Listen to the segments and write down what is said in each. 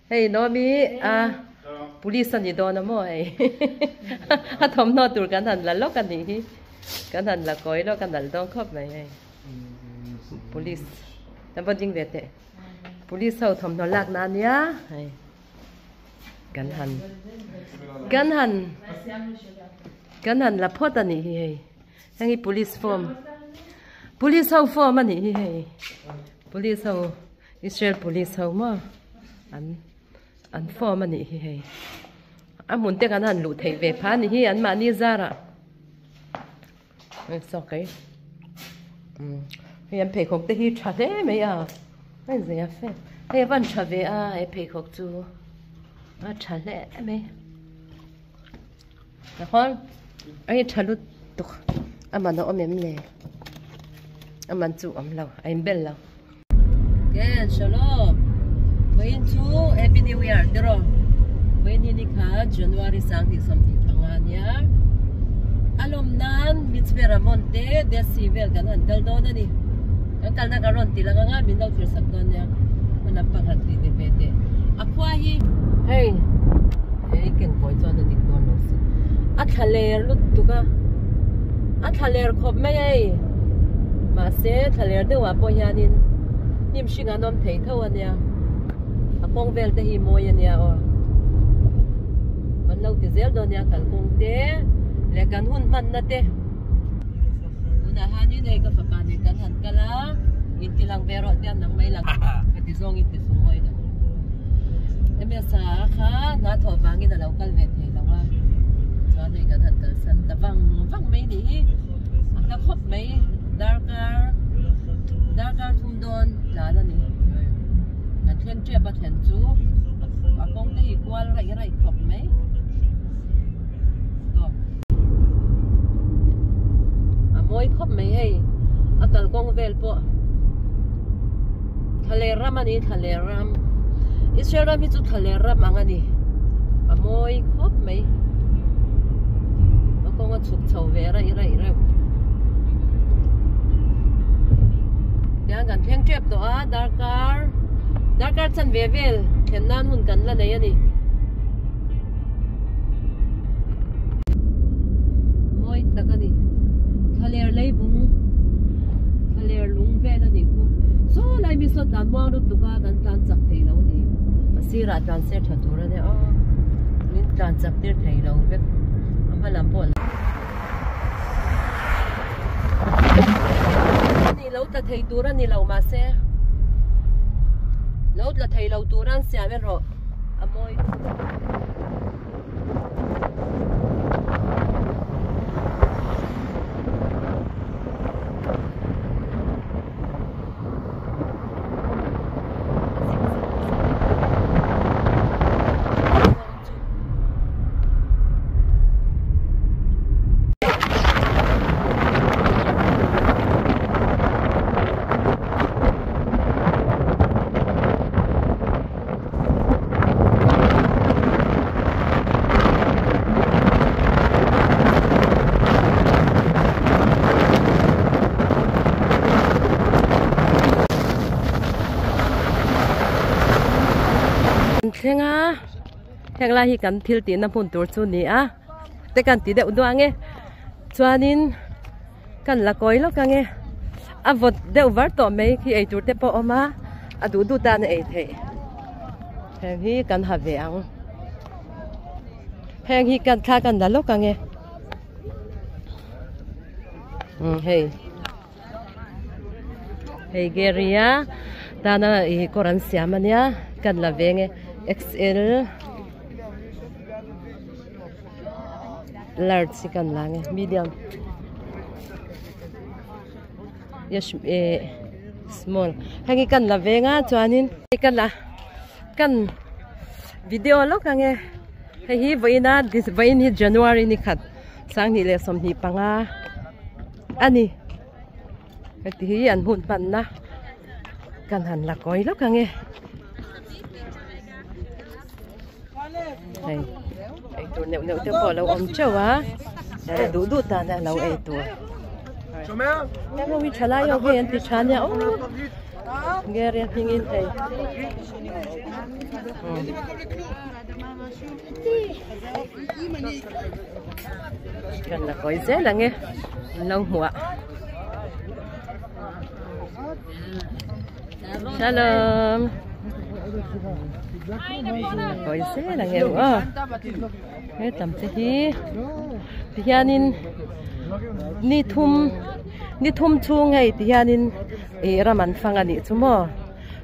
hey no mi police ni do na mo hey ha thom no tur kan han la lo kan ni kan han la koi lo kan dal dong khop mai hey police ta bon jing vete police sau thom no lak na nia hey kan han la phot ani hey yang police form police sau form ani hey police sau Israel police sau ma an form ani hey amun te kan han lu thei ve pha ni hi an ma ni zara it's okay hi an pe khok te hi tha le me ya ai ze fe hey van tha ve ai pe khok chu a tha le me na hon ai tha lu tu aman no omem le aman chu am lo ai bel lo ken shalom Main chu happy new year dero main ni kha January sang ni something panganya alom nan mitzvera monte de sivel kan an kal don ani kan kal na karon tilanga nga min daw sak don ya mana pakatri de pete akwa hi hey ken boy chon na dik don los athaler lut tuka athaler khop mai ai ma se thaler de wa po yanin nim shinga nom thei thawanya akong vel te hi moya nia o man lo ti zel do nia kal kong te le kan hun man na te una hani nei ka fapa ne kan han kala in ti lang vero te nang mai lang ka ti zong in ti sumoi da emya sa kha na tho wangi na local vet he lawa cho nei kan han kal san ta wang mai ni akla khop mai darkar thum don la na ni thiên tre bát thiên chú, công ty qua lại khop mấy, mỗi khop mấy hay, atal công vel po, thale ram ani thale ram, Israel mi chú thale ram ang ani, mỗi khop mấy, công cái chụp chầu về ra. Yang gan thiên tre đó darkar chan vevel hennan hun kan la nei ani moi takani thaler leibung thaler lung vel ani ku so lai mi so tan ma ru tuka kan tan chak thei lo ni asira tan se tha tur ani a min tan chak ter thei lo vek amalam pol ni lo ta thei tur ani lo ma se lâu là thầy lâu turan xe bên rồi môi theng la hi kan thil ti na phun tur chu ni a te kan ti deuh duang nge chuanin kan la koi lo ka nge a vot deuh var to mai khi ei tur te po oma a du ta na ei the heng hi kan ha ve ang heng hi kan kha kan da lo ka nge hey geria ta na i koran siamania kan la ve nge XL large si kan lang medium yes small hangi kan la venga chuanin kan video lo ka nge hi voina this voin hi January ni khat sang ni le som ni panga ani ati hi an hun pan na kan han la koi lo ka nge hey tu neu te po lo om chawa du ta na lo tu Nemo mi țhalai o hen ti chania o Geria pingin hey. Cần là coi dễ là nghe lâu mùa. Shalom. Coi dễ là nghe quá. Cái tầm thế hi. Thì hianin ni thum chung hay thì hianin raman phanga ni chumo.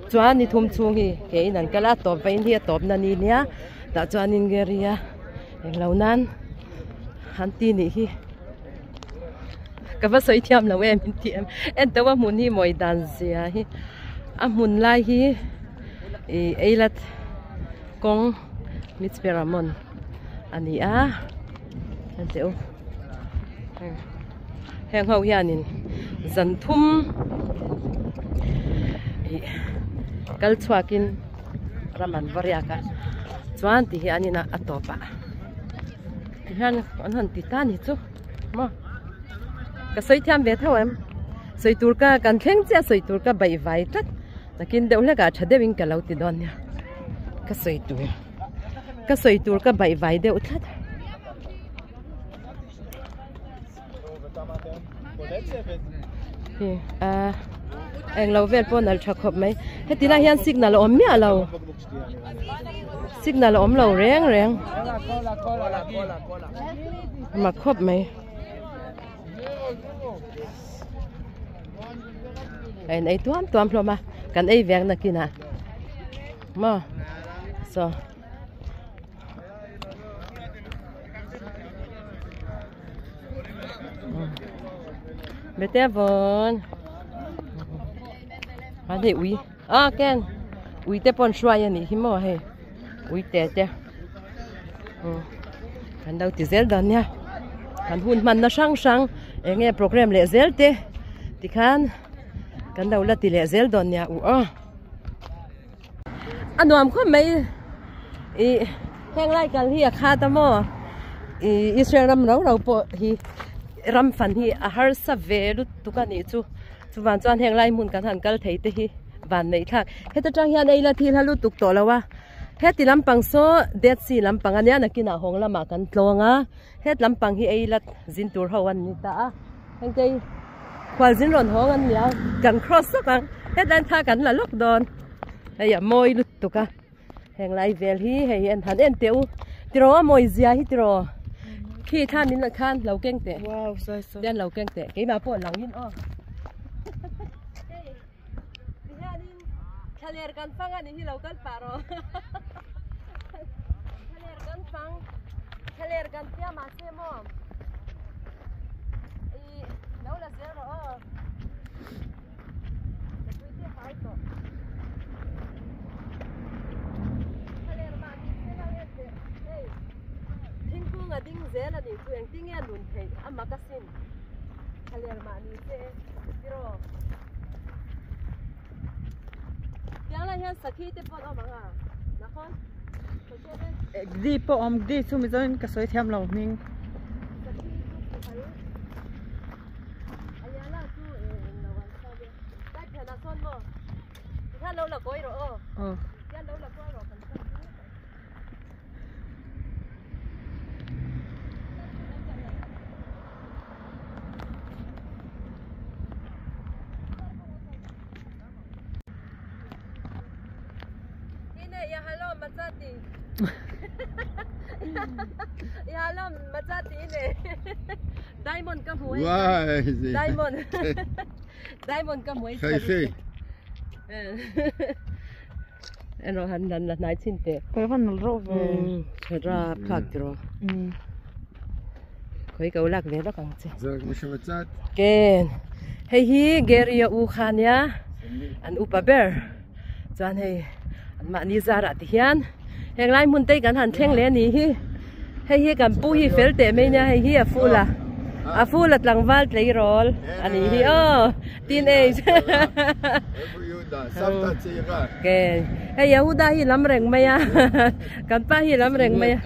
Chuan ni thum chung hi ke nan kala top vein hi top na ni nia. Ta chuan in geria eng launan hanti ni hi. Ka va soi thiam lo em tiam. En tawa mun hi moi dan zia hi. A mun lai hi eilat kong mitsperamon. Ani a anteu heng ho hianin zan thum kal chhuakin raman variaka chuan ti hianina atopa ti hian an han ti ta ni chu ma ka soi thiam ve thawem soi tur ka kan thleng che soi tur ka bai vai tat takin deule ka thadewin ka lo ti don ya ka soi tur ka bai vai de uthat anh lâu về po nal thak khop mai heti la hian signal om mi alo signal om lo reng mà khop mai anh ấy tuam lo ma kan ei veng na kina ma so bete von anh thấy ui ken ui te pon xoay này hi mo he ui te kan đâu thì zel dan nha kan hun man na sang nghe program le zel te thì kan đâu là thì le zel don nha anh nói không mấy hang lại kan hi kha ta mo Israel ram rau po hi ram fan hi a har sa ve lu tukani chu van chuan heng lai mun kan han kal thei te hi van nei thak heta tang hian ei la thil halu tuk to lawa heti lampang so det si lampang ania nakina hong lama kan tlonga het lampang hi ei lat zin tur ho an ni ta heng tei khwal zin ron hong an nia kan cross so kan het dan tha kan la lockdown ai moi lu tuka heng lai vel hi hei en han en teu tiro moi zia hi tiro khi than min la khan lau keng te wow sai den lau keng te ke ma po lang hin Kalian kan fangan ini lau kan paro kalian kan tia masih mo lau la zero ding zela ni tu yang tinggal lun thei amakasin kalian mani se tiro yang la hian sakhi te pon omanga nakon di po om di sumi zoin ka soi thiam lo ning ayala tu lawan sabe tai phena son mo kha lo la koi ro ya lo la koi ro kan ya halo macati ya halo macati ini diamond ka muai diamond ka muai Kaifi eno handan la nai chinte ko van nal ro chara phak tro koi ka ulak ve da kang che zak mushawatat ken hei hi geria u khania an upaber chan hei mà ni zara thì hian heng lai mun tei kan han theng le ni hi kan pu hi fel te me nya hi a fula tlangwal tlei rol ani hi teenage ke hei yahuda hi lam reng maya kan pa hi lam reng maya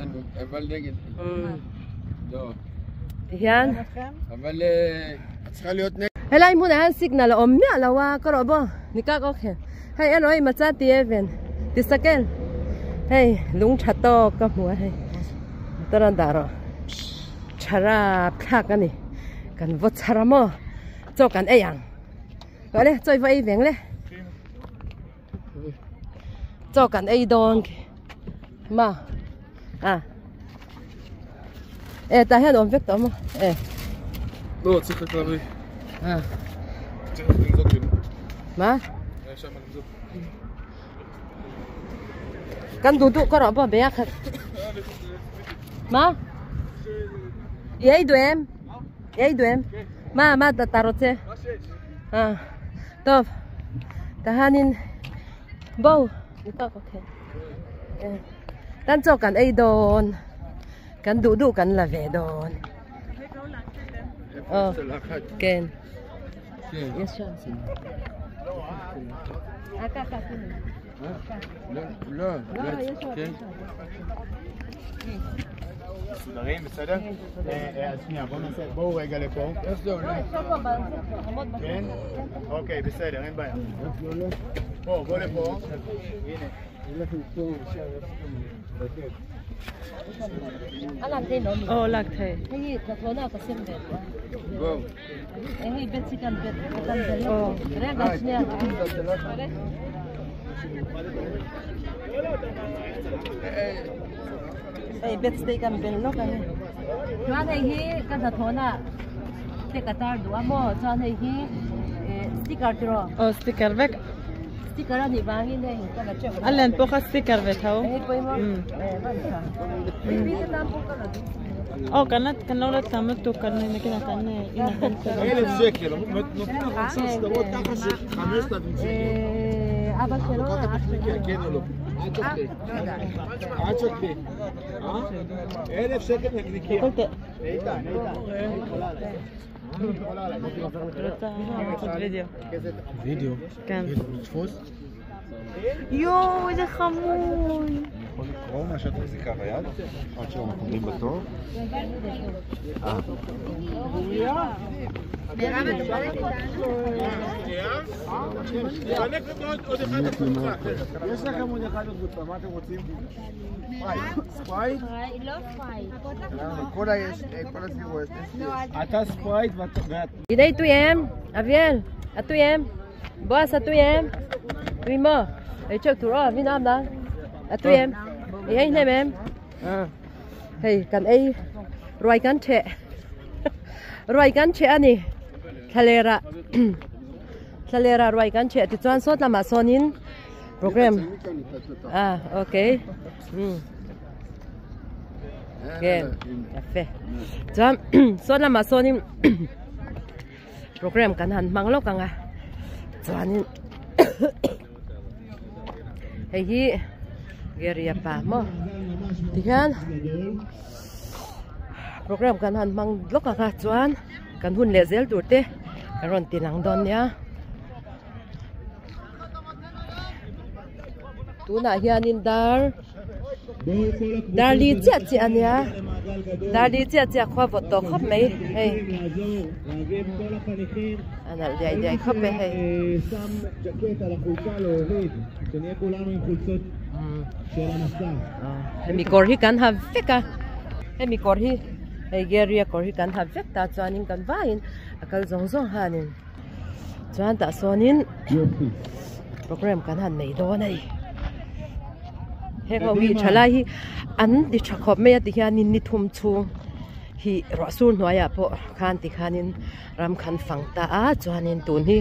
hian אבל צריכה להיות helai mun han signal om mi alawa ko ro bo ניקח אוכל. היי, אלוהי, מצאתי אבן. תסתכל. היי, לונג צ'טו כמוה, היי. תראה דרו. צ'רה פלאק אני. כאן וצרה מו. צו כאן איין. gọi đây, chơi vậy về đây. Cho cả ấy đòn mà à ta hết đòn vết đó mà לא, צריך לקרוא צריך למזוג לי מה? שם למזוג כאן דודו קורא בוא ביחד מה? יהיה דוהם? יהיה דוהם? מה אתה רוצה? טוב תהנין בואו ניקח אוקיי כאן צו כאן אי דון כאן דודו כאן לווה דון כן יש שם לא, כן מסודרים, בסדר? אז שנייה, בואו רגע לפה. איך זה עולה? כן? אוקיי, בסדר, אין בעיה. בוא לפה. הנה. לקחי. היי, תתלונה קסים בית. בואו. היי, בית סיכן בית. רגע, שנייה. Hey, bet stay kan bel no kan. Chuan hei hi kan tha thona te katar duwa mo chuan hei hi sticker tro. Sticker vek. Sticker ani bangi nei kan la check. Allen po kha sticker vek ho. Hei poi mo. Ban tha. Bi ta tam po kan. كان لولا تعملتوا كان كده كان 1,000 שקל, נותנים 5 סדרות ככה ש 5,000 שקל. אבא שלו, כן או לא? עד שקלי. 1,000 שקל נקניקיה. איתן. וידאו? כן. תפוס? יואו, איזה חמוד. יכול לקרוא מה שאת מחזיקה ביד? עד שאנחנו עומדים בתור? יש לכם עוד אחד בקבוצה, מה אתם רוצים? ספרייט? לא ספרייט. כל הסבירו יש. אתה ספרייט ואת... Đây tụi em, Aviel, tụi em, boss tụi em, tụi mơ, để cho tụi nó Việt Nam đó, tụi em, thì anh em, hey, cần ai, rồi cán trẻ này, thalera rồi cán trẻ thì chọn số là mà sonin program, ok, okay, café, chọn số là mà sonin program kan han manglo kanga chuanin hei hi geria pa mo tihan program kan han manglo kanga chuan kan hun le zel turte karon tinang don nia tuna hianin dar li chi ania dar li chi khwa vot to khop mai hei ana dai khop mai hei שם ג'קט על החולצה להוריד שנהיה כולנו עם חולצות של המסע hemi kor hi kan ha veka hemi kor hi hei geria kor hi kan ha vek ta chuanin kan vain akal zong hanin chuan ta sonin program kan han nei do nei heng wi țhalai hi an di thakop me ati hianin ni thum chung hi rasul hnuaya po khan ti khanin ram khan fangta a chuanin tun hi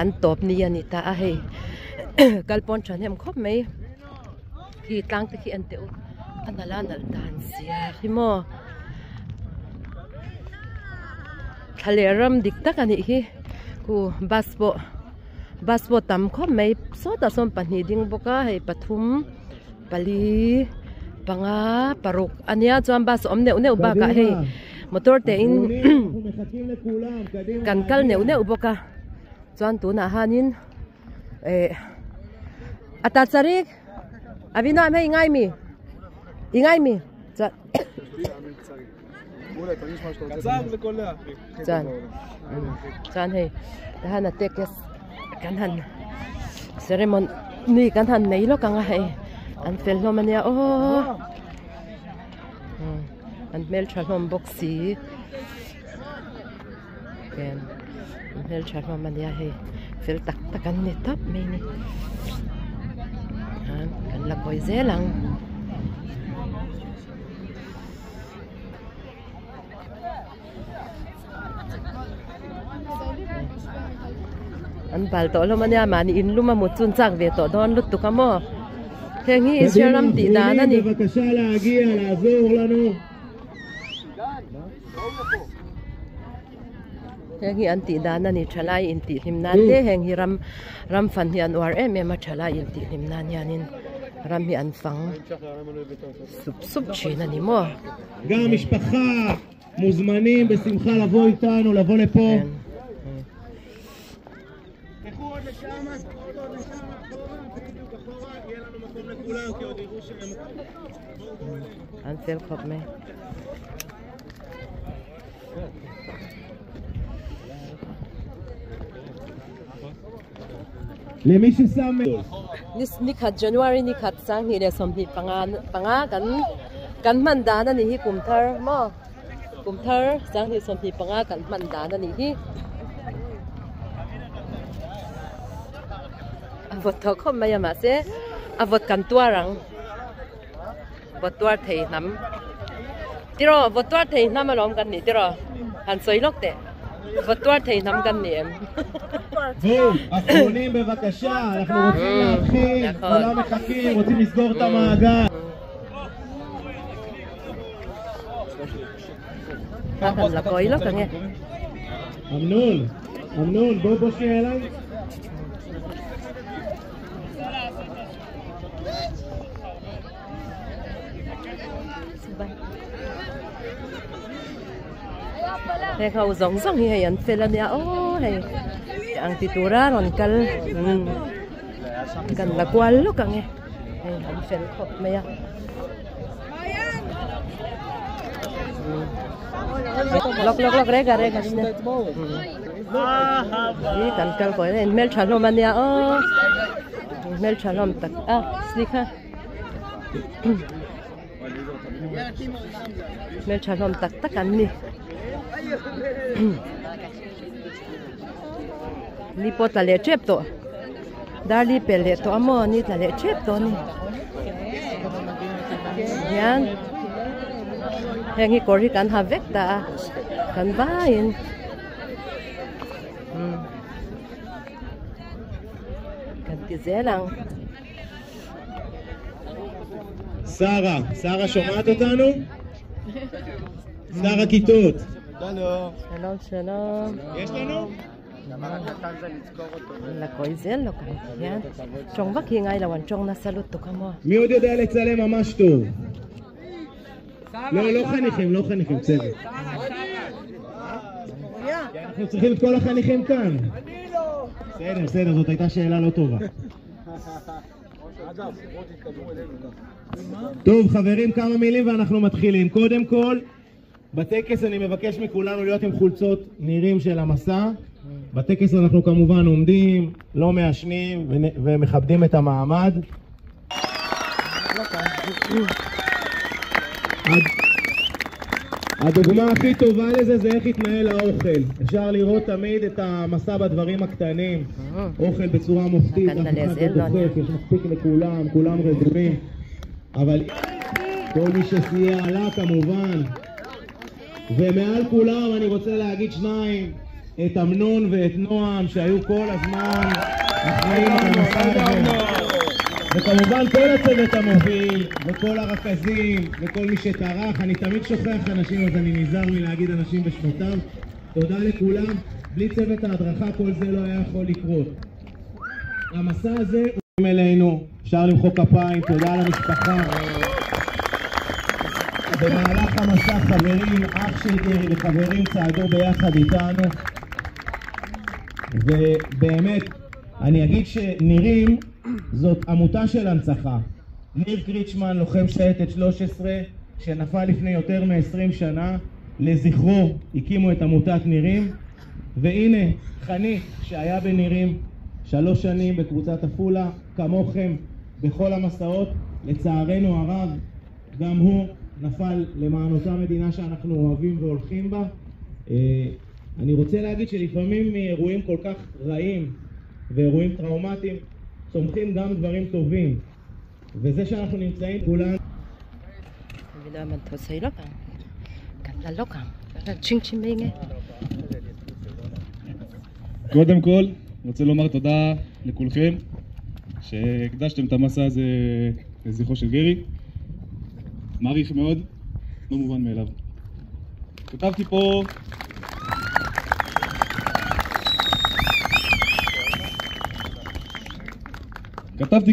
an top ni ani ta a hei kalpon than hem khop mai hi tlang te khi an teu anala nal dan sia hi mo thaleram dik tak ani hi ku basbo tam khop mai so ta som pani ding boka hei pathum pali panga paruk ania chuan bas omne ba ka hei motor te in kan kal ne boka chuan tu na hanin ata charik avina me ingai mi קצר וקולע. chuan hei ta hana tekes kan han ceremony kan han nei lo kanga hai an fel lo mania o an mel chalom boxi ken mel chalom mania hai fel tak takan ni top mai ni kan la koi zelang an bal to lo mania mani in luma mu chun chak ve to don lut tu kamo hengi Israelam ti da na ni בבקשה להגיע, לעזור לנו. hengi an ti da na ni țhalai in ti himnan le hengi ram fan hian war ma țhalai in ti himnan yanin ram hi an fang sup china ni mo גם משפחה מוזמנים בשמחה לבוא איתנו, לבוא לפה. Ansel khop me למי ששם ni khat January ni khat sang ni le som hi panga kan man da na ni hi kumthar mo kumthar sang hi som hi panga kan man da na ni hi avot tho khom maya ma se avot kan tuarang vot tuar thei nam tiro vot tuar thei nam alom kan ni tiro han soi lok te vot tuar thei nam kan ni em זהו, אחרונים בבקשה, אנחנו רוצים להתחיל, כולם מחכים, רוצים לסגור את המעגל. kan la koi lok kan אמנון, בוא שנייה אליי. Thế khâu giống hi an fel ania o hei ang titura ron kal kan la kwal lo kang e an fel khop me ya lok rega sne kan kal ko en mel chalom ania o mel chalom tak slikha mel chalom tak an ni ni pot la le chep to dar li pele to amo ni la le chep to ni yan hengi kori kan ha vek da kan vain kan ti zelang שרה שומעת אותנו? שר הכיתות. שלום. יש לנו? לקויזל, לא כאן. צ'ונג וקי ngay là hoàn צ'ונג נסלוט תו כמו. מי עוד יודע לצלם ממש טוב? לא חניכים, צוות. אנחנו צריכים את כל החניכים כאן. בסדר, זאת הייתה שאלה לא טובה. טוב חברים, כמה מילים ואנחנו מתחילים. קודם כל, בטקס אני מבקש מכולנו להיות עם חולצות נירים של המסע. בטקס אנחנו כמובן עומדים, לא מעשנים ומכבדים את המעמד. הדוגמה הכי טובה לזה זה איך יתנהל האוכל. אפשר לראות תמיד את המסע בדברים הקטנים. אוכל בצורה מופתית, אף אחד לא דוחף, יש מספיק לכולם, כולם רגועים. אבל כל מי שסייע עלה כמובן. ומעל כולם אני רוצה להגיד שניים, את אמנון ואת נועם שהיו כל הזמן אחראים על המסע הזה. וכמובן כל הצוות המוביל וכל הרכזים וכל מי שטרח. אני תמיד שוכח אנשים אז אני נזהר מלהגיד אנשים בשמותם. תודה לכולם, בלי צוות ההדרכה כל זה לא היה יכול לקרות. המסע הזה הוא אלינו, אפשר למחוא כפיים, תודה למשפחה. במהלך המסע חברים, אח של גרי וחברים צעדו ביחד איתנו, ובאמת אני אגיד שנירים זאת עמותה של הנצחה. ניר קריצ'מן, לוחם שייטת 13 שנפל לפני יותר מ-20 שנה, לזכרו הקימו את עמותת נירים. והנה חניך שהיה בנירים, 3 שנים בקבוצת עפולה, כמוכם בכל המסעות. לצערנו הרב, גם הוא נפל למען אותה מדינה שאנחנו אוהבים והולכים בה. אני רוצה להגיד שלפעמים מאירועים כל כך רעים ואירועים טראומטיים צומחים גם דברים טובים, וזה שאנחנו נמצאים כולנו קודם כל רוצה לומר תודה לכולכם שהקדשתם את המסע הזה לזכרו של גרי. מעריך מאוד, לא מובן מאליו. כתבתי פה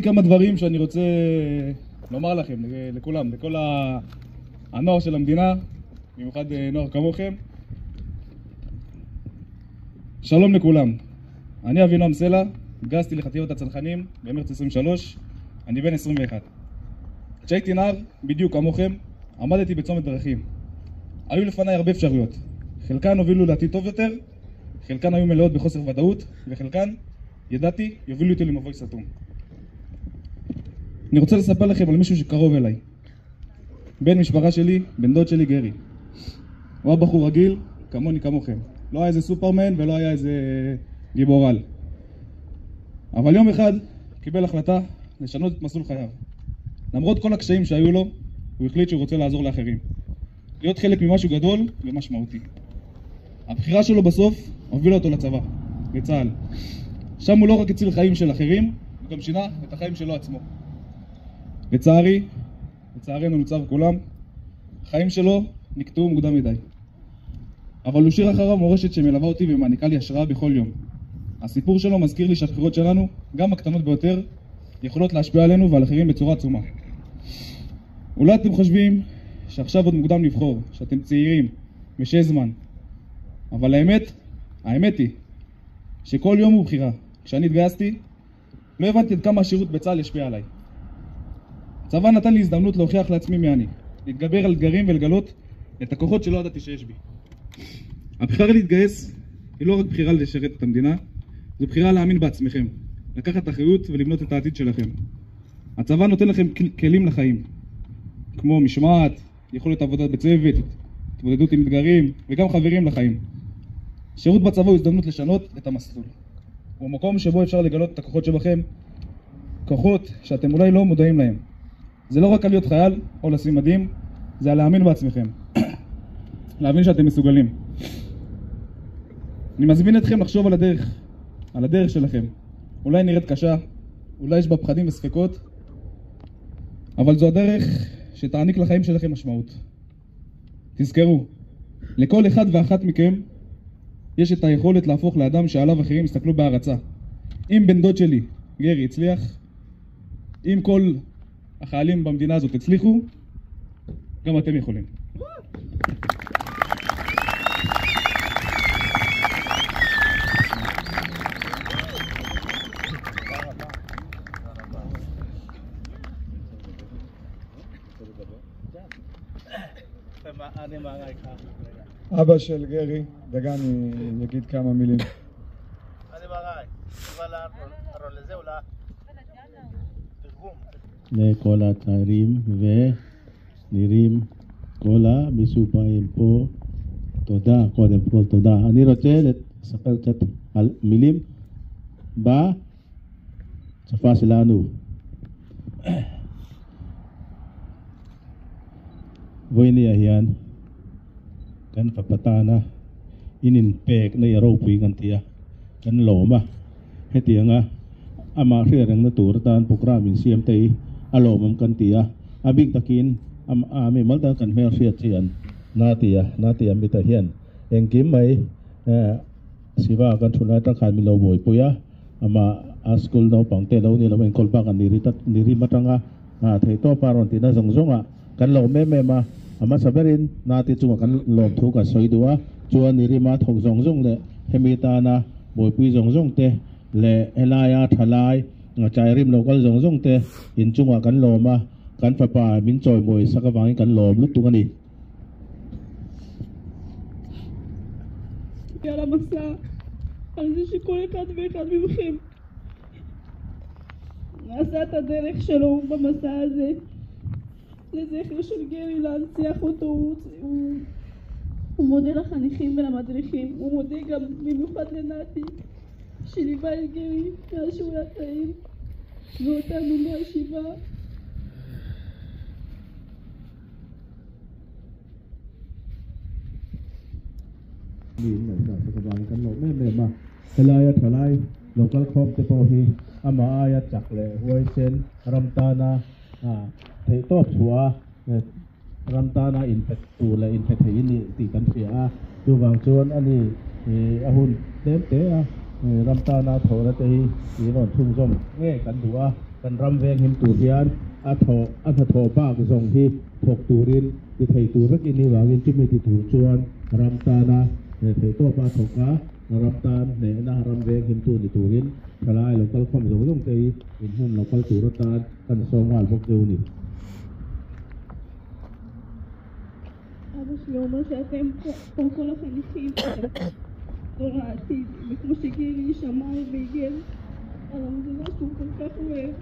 כמה דברים שאני רוצה לומר לכם, לכולם, לכל הנוער של המדינה, במיוחד נוער כמוכם. שלום לכולם, אני אבינועם סלע, התגייסתי לחטיבת הצנחנים במרץ 23, אני בן 21. כשהייתי נער, בדיוק כמוכם, עמדתי בצומת דרכים. היו לפניי הרבה אפשרויות, חלקן הובילו לעתיד טוב יותר, חלקן היו מלאות בחוסר ודאות, וחלקן, ידעתי, יובילו אותי למבוי סתום. אני רוצה לספר לכם על מישהו שקרוב אליי. בן משפחה שלי, בן דוד שלי גרי. הוא היה בחור רגיל, כמוני כמוכם. לא היה איזה סופרמן ולא היה איזה גיבור על. אבל יום אחד קיבל החלטה לשנות את מסלול חייו. למרות כל הקשיים שהיו לו, הוא החליט שהוא רוצה לעזור לאחרים. להיות חלק ממשהו גדול ומשמעותי. הבחירה שלו בסוף הובילה אותו לצבא, לצה"ל. שם הוא לא רק הציל חיים של אחרים, הוא גם שינה את החיים שלו עצמו. לצערנו לצער כולם, החיים שלו נקטעו מוקדם מדי. אבל הוא שיר אחריו מורשת שמלווה אותי ומעניקה לי השראה בכל יום. הסיפור שלו מזכיר לי שהבחירות שלנו, גם הקטנות ביותר, יכולות להשפיע עלינו ועל אחרים בצורה עצומה. אולי אתם חושבים שעכשיו עוד מוקדם לבחור, שאתם צעירים ושיש זמן. אבל האמת היא שכל יום הוא בחירה. כשאני התגייסתי, לא הבנתי עד כמה השירות בצה"ל ישפיע עליי. הצבא נתן לי הזדמנות להוכיח לעצמי מי אני, להתגבר על אתגרים ולגלות את הכוחות שלא ידעתי שיש בי. הבחירה להתגייס היא לא רק בחירה לשרת את המדינה, זו בחירה להאמין בעצמכם, לקחת אחריות ולבנות את העתיד שלכם. הצבא נותן לכם כלים לחיים, כמו משמעת, יכולת עבודה בצוות, התמודדות עם אתגרים וגם חברים לחיים. שירות בצבא הוא הזדמנות לשנות את המסלול. הוא מקום שבו אפשר לגלות את הכוחות שבכם, כוחות שאתם אולי לא מודעים להם. זה לא רק על להיות חייל או לשים מדים, זה על להאמין בעצמכם. להבין שאתם מסוגלים. אני מזמין אתכם לחשוב על הדרך שלכם. אולי נראית קשה, אולי יש בה פחדים וספקות, אבל זו הדרך שתעניק לחיים שלכם משמעות. תזכרו, לכל אחד ואחת מכם יש את היכולת להפוך לאדם שעליו אחרים יסתכלו בהערצה. אם בן דוד שלי, גרי, הצליח, אם כל החיילים במדינה הזאת הצליחו, גם אתם יכולים. אבא של גרי, דגן יגיד כמה מילים. לכל הצעירים ונראים כל המסופרים פה, תודה, קודם כל תודה. אני רוצה לספר קצת על מילים בשפה שלנו. Voini ahian kan papatana inin pek na yaro pui kan tia kan loma hetianga ama riang na tur tan program in CMT alomam kan tia abing takin ami malta kan mer riat chian natia mita hian engkim mai siwa kan thuna ta khan mi lo boi puya ama a school no pangte lo ni lo men kolpa kan niri matanga thei to paron tina zonga kan lo me ma hmasaberin nati chunga kan lom thu ka soidua chuan nirima thok zongjong le hemitana boipui zongjong te le elaya țhalai chairim local zongjong te in chunga kan loma kan fapa min choi moi sakawang kan lom lut tungani על המסע, על זה שכל אחד ואחד מכם עשה את הדרך שלו במסע הזה לזכר של גרי, להנציח אותו. הוא מודה לחניכים ולמדריכים, הוא מודה גם במיוחד לנתי שליווה את גרי מאז שהוא היה צעיר ואותנו בישיבה. țhalai local khom te po hi ama aya chakle huai sen ramtana thei top chua ramtana infect tu la infect thei ni ti kan pia tu wang chuan ani ahun tem te ramtana thora te hi ron thung som nge kan duwa kan ram veng him tu hian a tho ba ki song hi thok turin ti thei tu rak ini wangin ti mi ti tu chuan ramtana thei to ba thoka ramtan ne na ram veng him tu ni turin țhalai local khom zong te in hun local tu ratan kan songwal bok deu ni. אבא שלי אומר שאתם פה כל החניכים, דור העתיד, וכמו שגילי שמע והגן על המדינה שהוא כל כך אוהב.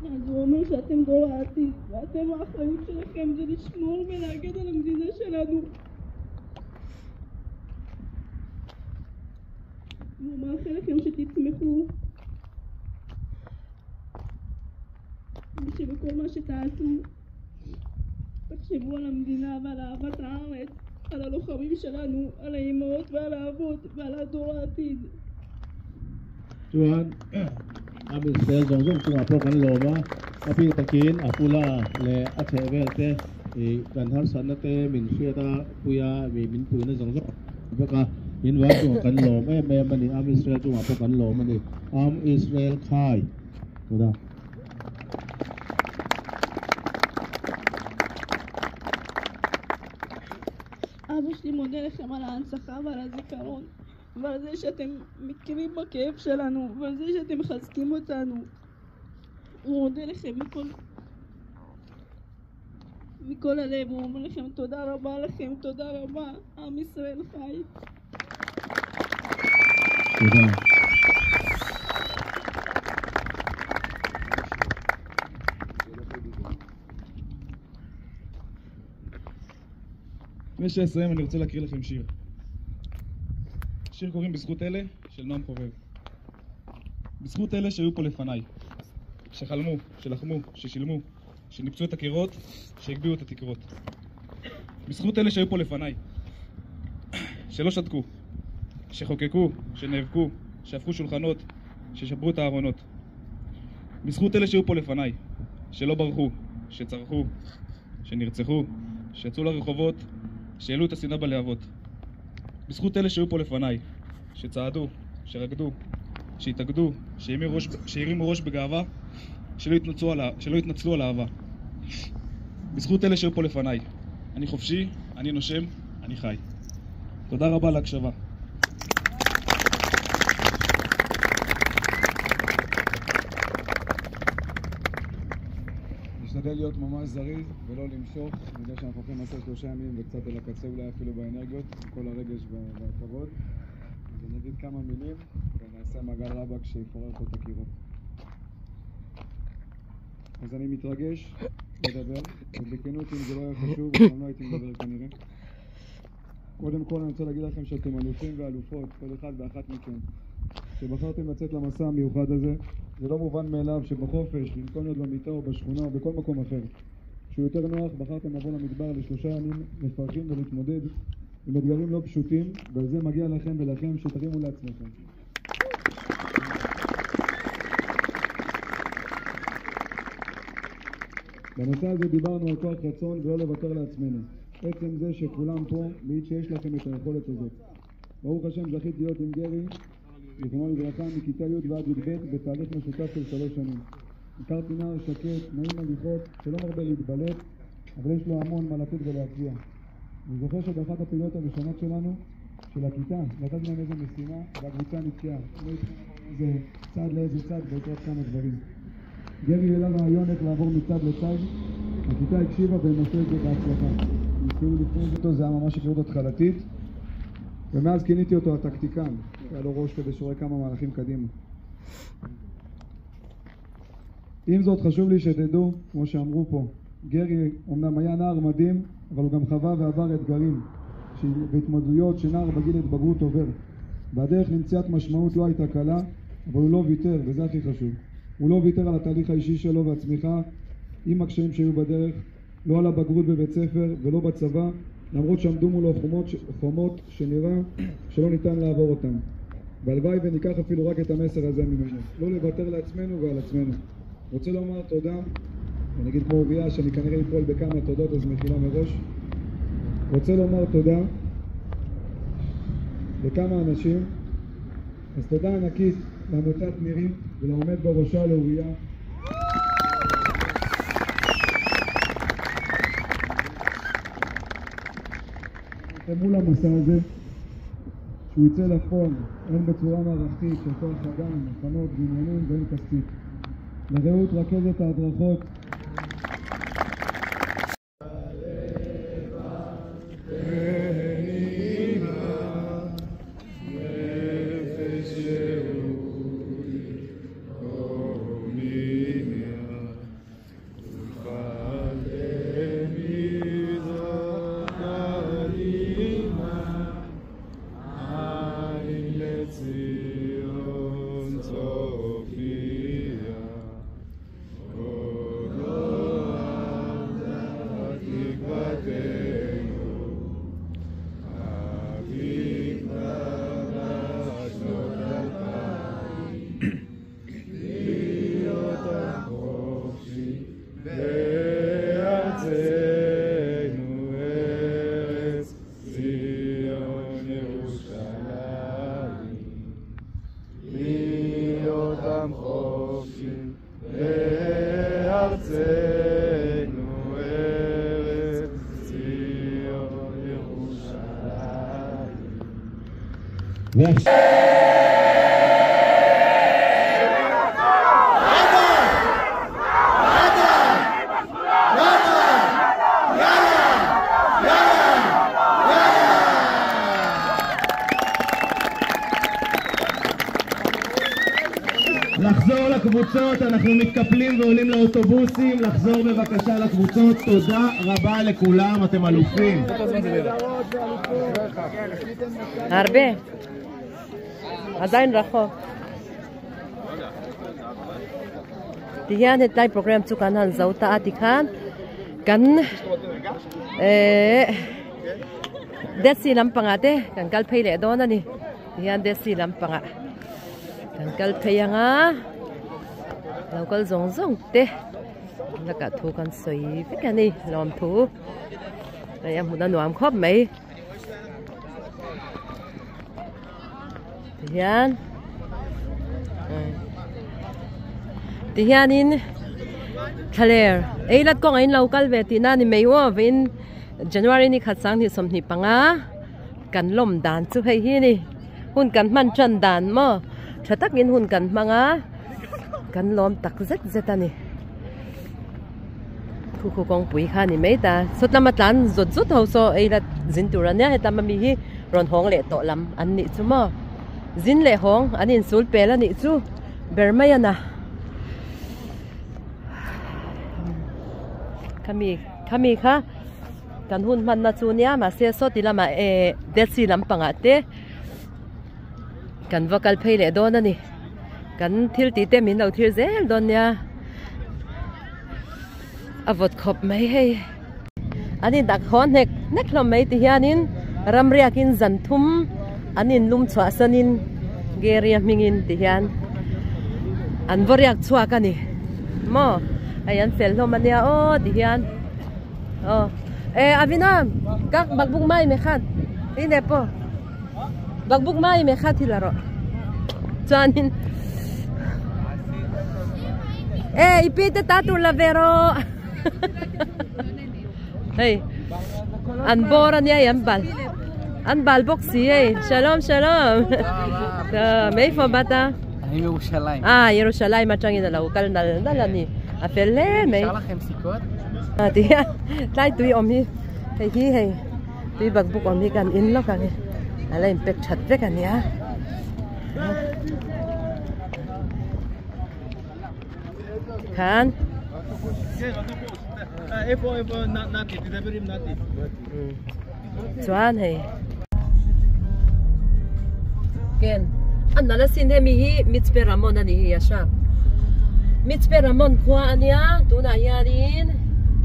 אז הוא אומר שאתם דור העתיד, ואתם האחריות שלכם זה לשמור ולהגן על המדינה שלנו. והוא מאחל לכם שתצמחו, ושבכל מה שתעשו תחשבו על המדינה ועל אהבת הארץ, על הלוחמים שלנו, על האימהות ועל האבות ועל הדור העתיד. Chuan am Israel zong tu apro kan loma api takin apula le athevel te kan har san te min sueta puya min puina zong baka in wa tu kan lom me mani am Israel tu apro kan lom mani am Israel khai toda. אבא שלי מודה לכם על ההנצחה ועל הזיכרון ועל זה שאתם מכירים בכאב שלנו ועל זה שאתם מחזקים אותנו. הוא מודה לכם מכל הלב, הוא אומר לכם תודה רבה לכם, תודה רבה, עם ישראל חי. תודה. לפני שאסיים אני רוצה להקריא לכם שיר. שיר קוראים בזכות אלה של נועם חובב. בזכות אלה שהיו פה לפניי, שחלמו, שלחמו, ששילמו, שניפצו את הקירות, שהגביעו את התקרות. בזכות אלה שהיו פה לפניי, שלא שתקו, שחוקקו, שנאבקו, שהפכו שולחנות, ששברו את הארונות. בזכות אלה שהיו פה לפניי, שלא ברחו, שצרחו, שנרצחו, שיצאו לרחובות, שהעלו את השנאה בלהבות. בזכות אלה שהיו פה לפניי, שצעדו, שרקדו, שהתאגדו, שהרימו ראש בגאווה, שלא התנצלו על אהבה. בזכות אלה שהיו פה לפניי, אני חופשי, אני נושם, אני חי. תודה רבה על ההקשבה. נשתדל להיות ממש זריז ולא למשוך. אני יודע שאנחנו הולכים לעשות 3 ימים וקצת על הקצה אולי אפילו באנרגיות, כל הרגש והכבוד. אז אני אגיד כמה מילים ונעשה מעגל רבק שיפורר פה את הקירות. אז אני מתרגש לדבר, ובכנות אם זה לא היה חשוב, אז לא הייתי מדבר כנראה. קודם כל אני רוצה להגיד לכם שאתם אלופים ואלופות, כל אחד ואחת מכם, שבחרתם לצאת למסע המיוחד הזה. זה לא מובן מאליו שבחופש, במקום להיות במיטה או בשכונה או בכל מקום אחר, שהוא יותר נוח, בחרתם לבוא למדבר ל3 ימים מפרכים ולהתמודד עם אתגרים לא פשוטים, ועל זה מגיע לכם ולכם שתרימו לעצמכם. בנושא הזה דיברנו על כוח רצון ולא לוותר לעצמנו. עצם זה שכולם פה מעיד שיש לכם את היכולת הזאת. ברוך השם זכיתי להיות עם גרי, זיכרונו לברכה, מכיתה י' ועד י"ב בתהליך משותף של 3 שנים. הכרתי נער שקט, נעים הליכות, שלא מרבה להתבלט, אבל יש לו המון מה לתת ולהצביע. אני זוכר שבאחת הפעילויות הראשונות שלנו, של הכיתה, נתתי להם איזו משימה, והקבוצה נתקעה. זה צעד לאיזה צעד בעיקר כמה דברים. גרי העלה רעיון איך לעבור מצד לצד, הכיתה הקשיבה והם עשו את זה בהצלחה. ניסינו לפני אותו, זה היה ממש היכרות התחלתית, ומאז כיניתי אותו הטקטיקן. היה לו ראש כדי שרואה כמה מהלכים קדימה. עם זאת חשוב לי שתדעו, כמו שאמרו פה, גרי אומנם היה נער מדהים, אבל הוא גם חווה ועבר אתגרים והתמודדויות שנער בגיל התבגרות עובר. והדרך למציאת משמעות לא הייתה קלה, אבל הוא לא ויתר, וזה הכי חשוב. הוא לא ויתר על התהליך האישי שלו והצמיחה, עם הקשיים שהיו בדרך, לא על הבגרות בבית ספר ולא בצבא, למרות שעמדו מולו חומות שנראה שלא ניתן לעבור אותם. והלוואי וניקח אפילו רק את המסר הזה ממנו, לא לוותר לעצמנו ועל עצמנו. רוצה לומר תודה, אני אגיד כמו אוריה שאני כנראה אפול בכמה תודות, אז מחילה מראש. רוצה לומר תודה לכמה אנשים, אז תודה ענקית לעמותת נירים ולעומד בראשה לאוריה. מול המסע הזה, שהוא יצא לפועל, הן בצורה מערכתית של כוח אדם, מכונות, בניינים והן כספית. לרעות רכזת ההדרכות, לחזור לקבוצות, אנחנו מתקפלים ועולים לאוטובוסים, לחזור בבקשה לקבוצות. תודה רבה לכולם, אתם אלופים. הרבה, עדיין רחוק. תהיה נתלי פרוגרם צוקנן זאותה עתיקן כאן דסי למפנגה כאן גל פיילה דונני תהיה דסי למפנגה כאן גל פיינהเราก็ซงเตะแล้วก็ถูกันสวยฟิกันนี่ลอมถูแต่ยังหุ่นหนวมครบไหมที่ยันอินทะเลไอ้ลัดกงไอ้เรากัลเวทีนั่นนี่ไม่ว่าวินJanuaryนี่ขัดสังที่สมนิปังอ่ะกันลมด่านสุดให้ที่นี่หุ่นกันมันจันด่านมั้งชัดตักยินหุ่นกันมังอ่ะกันลมตักเซ็ตนี่คู่กองปุ๋ยข้านี่ไม่แต่สุดละมาตันสุดเขาโซไอ้ละจินตุรันเนี่ยให้ตามมามีที่รอนห้องเละโตลำอันนี้จุ่มจินเละห้องอันนี้สูลเปล่านี่จู่เบอร์ไม่นะข้ามีค่ะกันหุ่นมันน่าจูเนียมาเสียสดที่ละมาเด็ดสีลำปังอ่ะเต้กันวอกลเพลย์โดนนี่กันทิลตีเต้มินเอาทิลเซลโดนเนี่ยอวดขบไม่ให้อันนี้ดักฮอนเน็กลมไม่ที่ยันินรำเรียกินจันทุมอันนี้ลุมชัวสนินเกรียมิงินที่ยันอันวรียกชัวกันนี่มอไอ้ยันเฟลโลมันเนี่ยโอ้ที่ยันโอ้อาวินากักบักบุกไม้ไม่ขาดนี่เนปบักบุกไม้ไม่ขาดที่ละรอจานินอีพีเตตาตุลาเวโรเฮ้ยอันบอรันเนี่ยอันบาลบ็อกซี่เฮ้ยshalomไม่ฟอบตาאני מירושלים. ירושלים מה צ'אנגי נלאו קל נלני אפלה מי אפשר לכם סיכות? תהיה תלאי תוי אומי היי תוי בקבוק אומי כאן אין לו כאן עלה עם פק צ'ת וכאן יא Khan. Chuan hei. Ken. Anna la sin hemi hi Mitzpe Ramon ani hi asha. Mitzpe Ramon khwa ania tuna hianin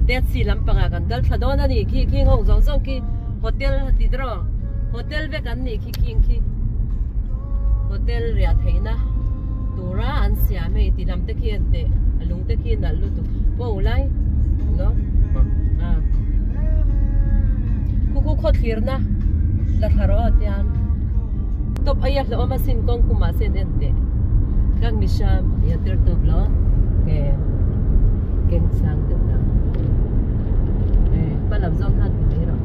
det si lampanga kan dal thadon ani khi ngong zong ki hotel ti dro. Hotel ve kan ni ki. Hotel ria theina. Tura an siame ti lam te khian te alung te khian al lu tu. Po ulai. No? Ah. Kuku khot khirna. La tharo atian. Top ayak lo masin kong kumasin ente. Kang misham ya top lo. Ke keng sang tu na. Palam zong khan tu ro.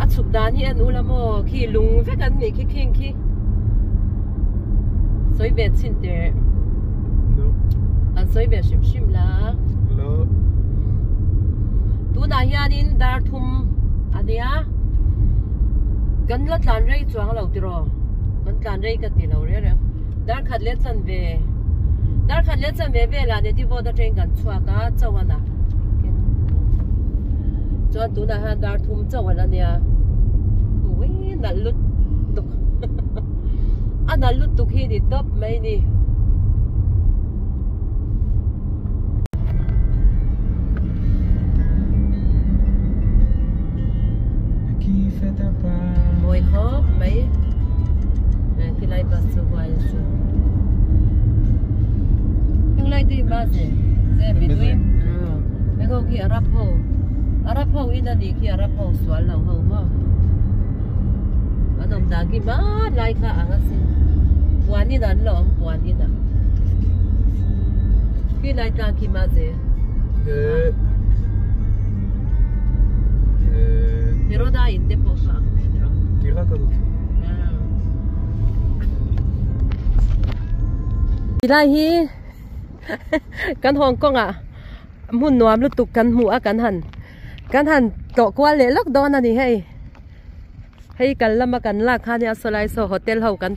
At sukdani an ulamo ki lung ve kan ni ki. Soi bet sin te. An soi bet shim la. Lo. Tu na hianin dar thum adia. Gan la tlan rei chuang lo tiro. Gan tlan rei ka ti lo re re. Dar khat le chan ve la ne ti bo da train kan chua ka chawana. Cho tu na ha dar thum chawana nia. Ui na lut tuk. Ana lut tuk hi ni top mai ni. Môi khóc mấy thì lại bắt số quay số nhưng lại thì bắt gì bị đuôi cái câu kia Arab hậu in là đi kia Arab hậu xóa lâu hậu mà anh ông ta kia mà lại cả anh xin quan đi ăn lẩu quan đi nè kia lại ta kia mà gì pero da inte på fa. Tira ka. Tira hi kan Hong Kong à mun nuam lu tuk kan mu a kan han to kwa le lok don ani hei kan lama kan la kha ni asolai so hotel ho kan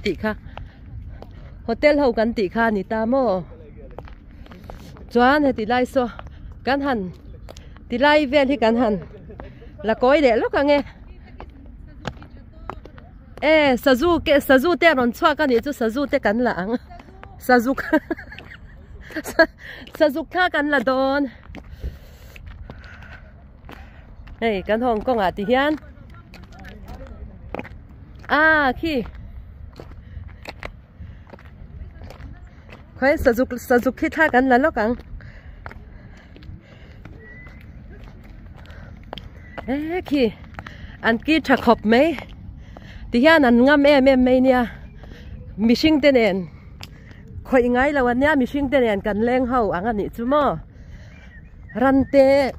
ti kha ni ta mo chuan he ti lai so kan han ti lai vel hi kan han là coi để lúc nghe sazu te ron chua ka ni chu sazu te kan la ang sazu kha kan la don hey kan Hong Kong à ti hian khi khoi sazu khi tha kan la lok ang khi anh kia chặt hộp mấy thì hiện anh ngắm em mấy nha mi sinh tên em khơi ngay là anh nha mi sinh tên em cần lên hậu anh anh chú mò ran te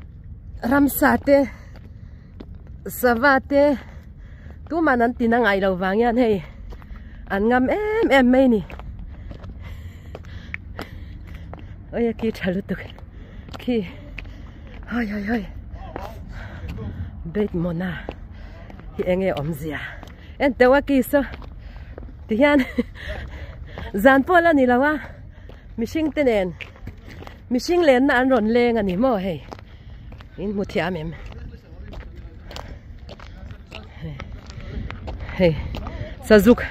ram sa te savate tu mà anh tin ngay lâu vàng nha hey anh ngắm em mấy nè ôi kia chặt được khi hơi beit mona hi enge omzia en tewa ki so ti hian zan pola ni lawa mishing tenen mishing len na an ron leng ani mo hei in muthia mem hei sazuk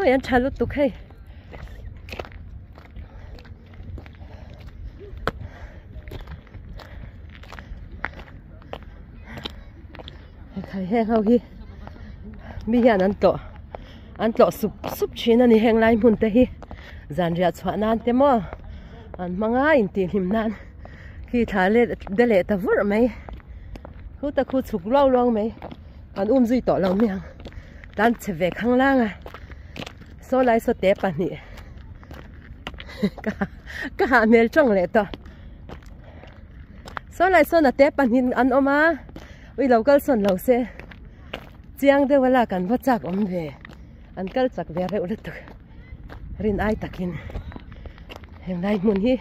yan chalut tuk hei khai heng hau hi mi hian an to sup chin ani heng lai mun te hi zan ria chwa nan te mo an manga in ti him nan khi thale dele ta vur mai khu ta khu chuk lo long mai an zui to lo miang dan cheve khang lang a so lai so te pa ni ka ha mel chong le to so lai so na te pa hin an oma ui local son lo se chiang de wala kan va chak om ve an kal chak ve re ule tuk rin ai takin hem lai mun hi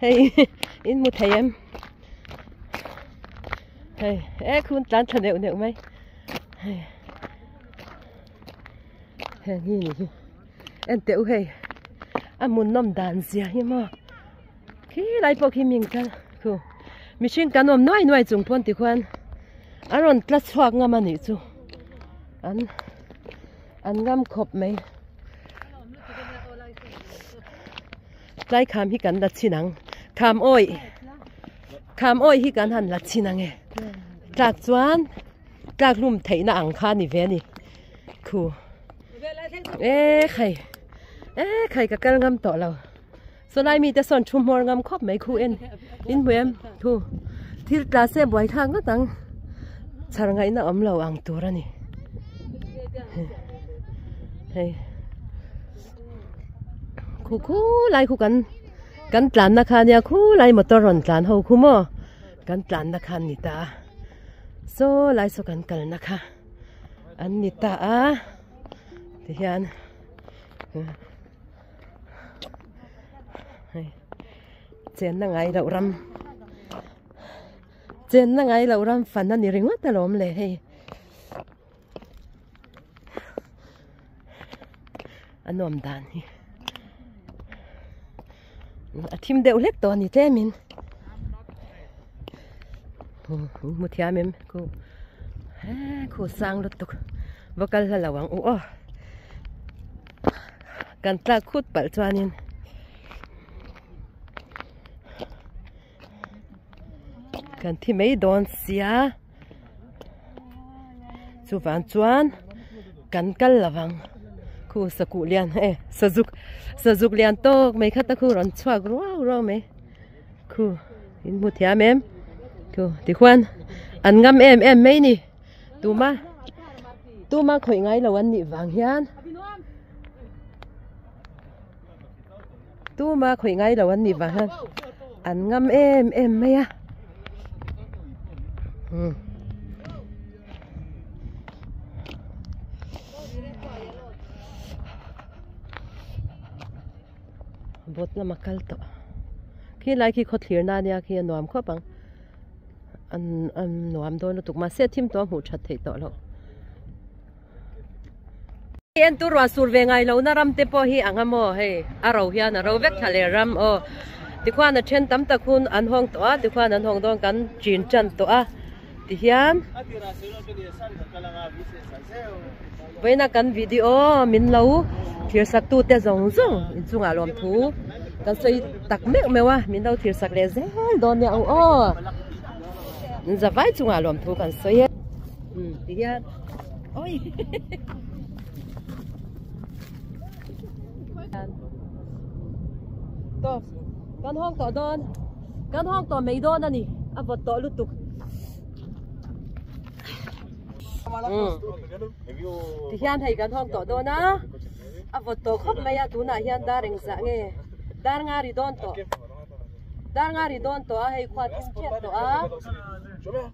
hey in mu thayem hey khun tan thane ne mai hèn hi nè em tiểu hay muốn nôm đàn gì à mà khi lại bỏ khi mình can cô mình xin can nôm nói chung pon thì khoan rồi tlat xoạc ngam anh chú anh ngam khop mấy lại khám hi can đặt chi năng khám oi hi can han đặt chi năng nghe trạc chuan trạc lùm thấy na ăn khan đi về nè cô khay cái cái ngam tỏ lâu so lại mi ta son chum mor ngam khop mấy khu in buem thu thil ta se boy thang có tăng char ngai na lâu ang tu ra nè hey khu lại khu kan tlan na khan ya khu lại motor ron tlan ho khu mo kan tlan na khan ni ta so lại so kan kal na kha an ni ta a thì hiền chen na ngai lau ram fan na ni ringot ta lom le he anom dan hi athim deuh lek to ni te min mu thia mem ko sang lut tuk vocal la lawang o kan tla khut pal chuanin kan thi mei don sia chu van chuan kan kal lawang khu saku lian sazuk lian to mai khata khu ron chuak ro me khu in mu thia mem khu ti khwan an ngam em mei ni tu ma khoi ngai lawan ni wang hian tu ma khoi ngai lawan ni wang hian an ngam em mei a bot la makal to khi lai khi khot thlir na nia khi nuam kho pang an nuam don tuk ma se thim to mu that thei to lo en tu ro sur ve ngai lo na ram te po hi angamo he aro hian aro vek thale ram o ti khwan a then tam ta khun an hong to a ti khwan an hong dong kan chin chan to a ti hian veina kan video min lo thir sak tu te zong in chunga lom thu kan soi tak mek mewa min lo thir sak le zel don ne o za vai chunga lom thu kan soi ti hian oi to kan hong to mei don ani avot to lutuk thì hiền thầy kan hong to do na avot to khop maya tu na hian daring za nge dar nga ri don to a hei khwa thim chet to a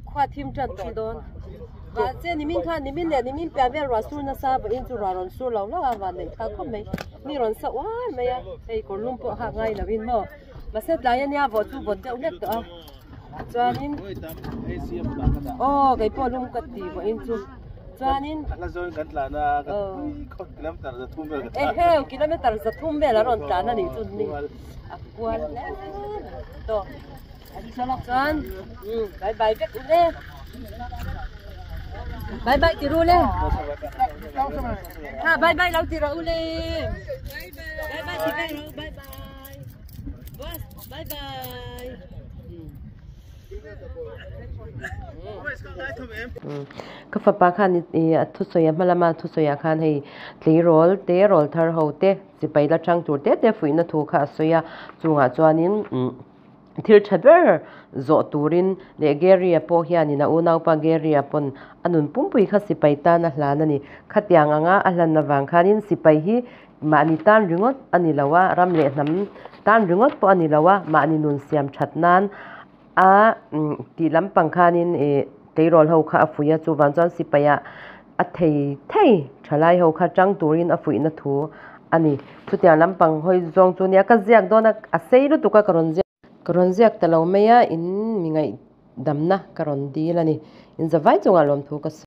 khwa thim chan to don và che ni min khan ni min le ni min pa vel rasul na sa ba in chu ron sur lo la wa nei tha khop mai ni ron sa wa maya hei ko lum po ha ngai la win mo ma set la ya vot tu vot deuh net to a chuanin cái po lum ka ti ba in chu chuanin la zon kan tla na kilometer za thum be kilometer za thum be la ron tla na ni chu ni akwal to chuan bye bye vek ule bye bye ti ru le ha bye bye lau ti ru ule bye bye ti ru bye bye boss bye bye ka fapa khan thusawi malama thusawi khan hei tleirol thar ho te sipai la chang tur te fuihna thu kha soya chunga chuanin thir thaber zo turin le geria po hianina unau pa geria pon anun pumpui kha sipai ta na hlan ani khatiang anga ahlan na wang khanin sipai hi mani tan ringot ani lawa ram le hnam tan ringot po ani lawa mani nun siam thatnan a ti lampang khanin teirol ho kha afuya chu wan chan sipaya a thei țhalai ho kha chang turin a fuina thu ani chutia lampang hoi zong chu nia ka ziak dona a seilu tuka karon ziak talo meya in mingai damna karon dilani in zawai chunga lom thu ka